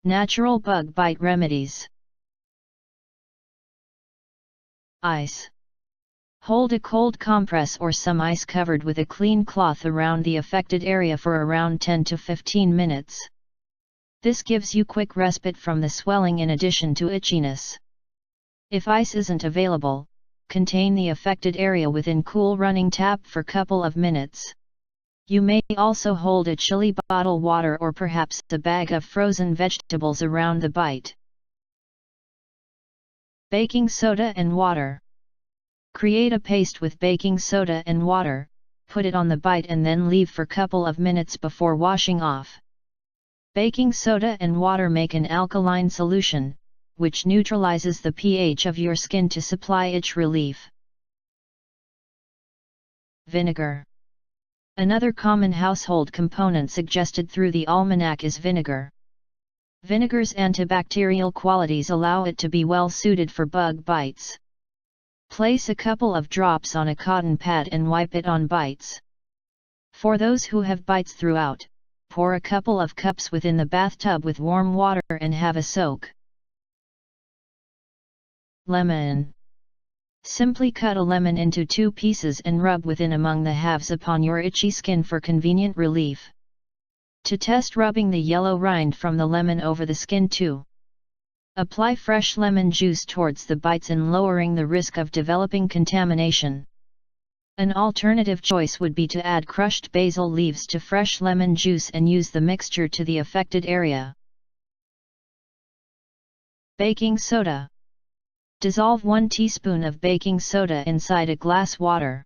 Natural bug bite remedies. Ice. Hold a cold compress or some ice covered with a clean cloth around the affected area for around 10 to 15 minutes. This gives you quick respite from the swelling in addition to itchiness. If ice isn't available, contain the affected area within cool running tap for couple of minutes. You may also hold a chilly bottle water or perhaps a bag of frozen vegetables around the bite. Baking soda and water. Create a paste with baking soda and water, put it on the bite and then leave for couple of minutes before washing off. Baking soda and water make an alkaline solution, which neutralizes the pH of your skin to supply itch relief. Vinegar. Another common household component suggested through the almanac is vinegar. Vinegar's antibacterial qualities allow it to be well suited for bug bites. Place a couple of drops on a cotton pad and wipe it on bites. For those who have bites throughout, pour a couple of cups within the bathtub with warm water and have a soak. Lemon. Simply cut a lemon into 2 pieces and rub within among the halves upon your itchy skin for convenient relief. To test rubbing the yellow rind from the lemon over the skin too. Apply fresh lemon juice towards the bites and lowering the risk of developing contamination. An alternative choice would be to add crushed basil leaves to fresh lemon juice and use the mixture to the affected area. Baking soda. Dissolve 1 teaspoon of baking soda inside a glass water.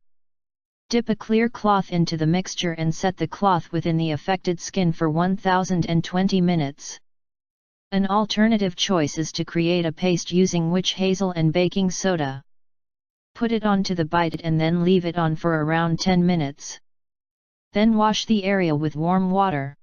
Dip a clear cloth into the mixture and set the cloth within the affected skin for 1020 minutes. An alternative choice is to create a paste using witch hazel and baking soda. Put it onto the bite and then leave it on for around 10 minutes. Then wash the area with warm water.